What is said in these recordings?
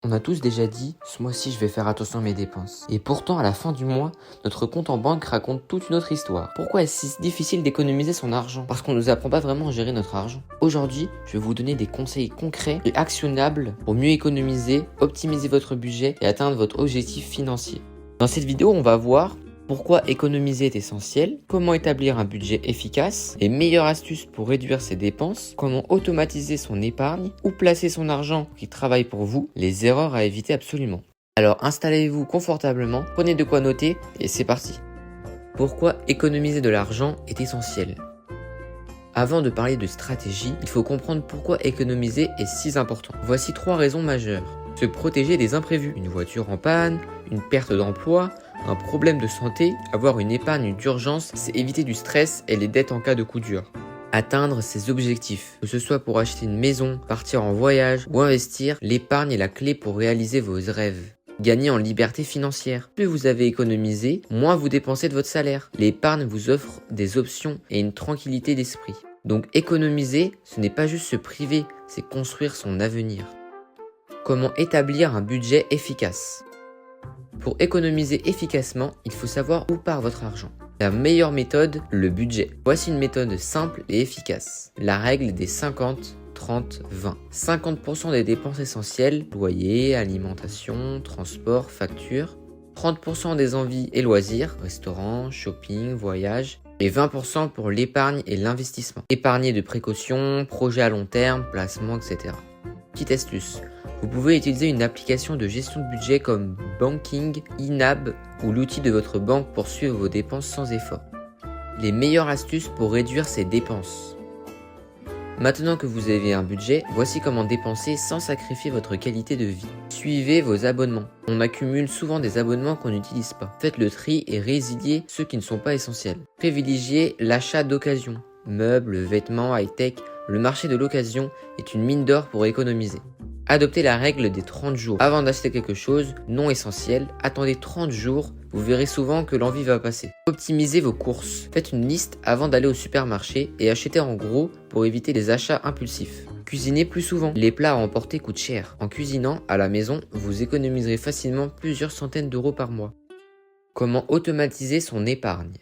On a tous déjà dit, ce mois-ci je vais faire attention à mes dépenses. Et pourtant à la fin du mois, notre compte en banque raconte toute une autre histoire. Pourquoi est-ce si difficile d'économiser son argent? Parce qu'on ne nous apprend pas vraiment à gérer notre argent. Aujourd'hui, je vais vous donner des conseils concrets et actionnables pour mieux économiser, optimiser votre budget et atteindre votre objectif financier. Dans cette vidéo, on va voir pourquoi économiser est essentiel, comment établir un budget efficace, les meilleures astuces pour réduire ses dépenses, comment automatiser son épargne, où placer son argent qui travaille pour vous, les erreurs à éviter absolument. Alors installez-vous confortablement, prenez de quoi noter et c'est parti. Pourquoi économiser de l'argent est essentiel? Avant de parler de stratégie, il faut comprendre pourquoi économiser est si important. Voici 3 raisons majeures. Se protéger des imprévus, une voiture en panne, une perte d'emploi, un problème de santé, avoir une épargne d'urgence, c'est éviter du stress et les dettes en cas de coup dur. Atteindre ses objectifs, que ce soit pour acheter une maison, partir en voyage ou investir, l'épargne est la clé pour réaliser vos rêves. Gagner en liberté financière. Plus vous avez économisé, moins vous dépensez de votre salaire. L'épargne vous offre des options et une tranquillité d'esprit. Donc économiser, ce n'est pas juste se priver, c'est construire son avenir. Comment établir un budget efficace? Pour économiser efficacement, il faut savoir où part votre argent. La meilleure méthode, le budget. Voici une méthode simple et efficace. La règle des 50, 30, 20. 50% des dépenses essentielles, loyer, alimentation, transport, facture. 30% des envies et loisirs, restaurant, shopping, voyage. Et 20% pour l'épargne et l'investissement. Épargner de précaution, projet à long terme, placement, etc. Petite astuce. Vous pouvez utiliser une application de gestion de budget comme Banking, INAB ou l'outil de votre banque pour suivre vos dépenses sans effort. Les meilleures astuces pour réduire ses dépenses. Maintenant que vous avez un budget, voici comment dépenser sans sacrifier votre qualité de vie. Suivez vos abonnements. On accumule souvent des abonnements qu'on n'utilise pas. Faites le tri et résiliez ceux qui ne sont pas essentiels. Privilégiez l'achat d'occasion. Meubles, vêtements, high-tech, le marché de l'occasion est une mine d'or pour économiser. Adoptez la règle des 30 jours. Avant d'acheter quelque chose non essentiel, attendez 30 jours, vous verrez souvent que l'envie va passer. Optimisez vos courses. Faites une liste avant d'aller au supermarché et achetez en gros pour éviter les achats impulsifs. Cuisinez plus souvent. Les plats à emporter coûtent cher. En cuisinant à la maison, vous économiserez facilement plusieurs centaines d'euros par mois. Comment automatiser son épargne?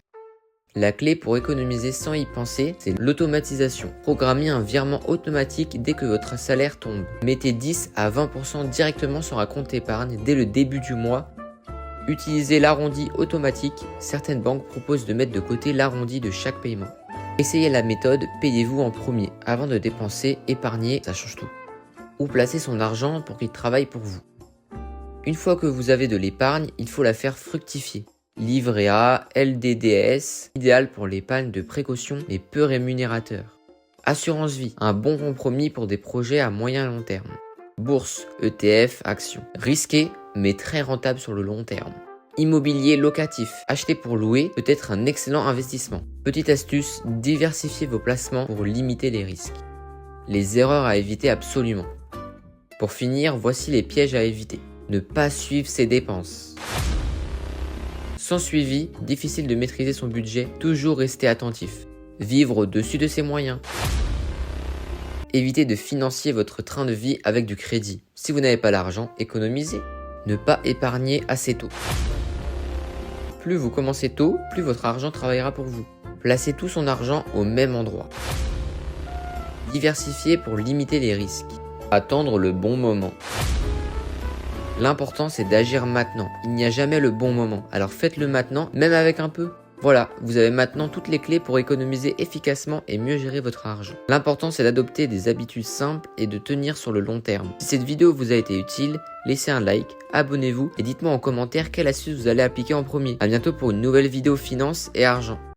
La clé pour économiser sans y penser, c'est l'automatisation. Programmez un virement automatique dès que votre salaire tombe. Mettez 10 à 20% directement sur un compte épargne dès le début du mois. Utilisez l'arrondi automatique. Certaines banques proposent de mettre de côté l'arrondi de chaque paiement. Essayez la méthode payez-vous en premier. Avant de dépenser, épargner, ça change tout. Où placer son argent pour qu'il travaille pour vous? Une fois que vous avez de l'épargne, il faut la faire fructifier. Livret A, LDDS, idéal pour l'épargne de précaution mais peu rémunérateur. Assurance vie, un bon compromis pour des projets à moyen et long terme. Bourse, ETF, actions. Risqué mais très rentable sur le long terme. Immobilier locatif, acheter pour louer peut être un excellent investissement. Petite astuce, diversifiez vos placements pour limiter les risques. Les erreurs à éviter absolument. Pour finir, voici les pièges à éviter. Ne pas suivre ses dépenses. Sans suivi, difficile de maîtriser son budget, toujours rester attentif. Vivre au-dessus de ses moyens. Évitez de financer votre train de vie avec du crédit. Si vous n'avez pas l'argent, économisez. Ne pas épargner assez tôt. Plus vous commencez tôt, plus votre argent travaillera pour vous. Placez tout son argent au même endroit. Diversifiez pour limiter les risques. Attendre le bon moment. L'important c'est d'agir maintenant, il n'y a jamais le bon moment, alors faites-le maintenant, même avec un peu. Voilà, vous avez maintenant toutes les clés pour économiser efficacement et mieux gérer votre argent. L'important c'est d'adopter des habitudes simples et de tenir sur le long terme. Si cette vidéo vous a été utile, laissez un like, abonnez-vous et dites-moi en commentaire quelle astuce vous allez appliquer en premier. A bientôt pour une nouvelle vidéo finance et argent.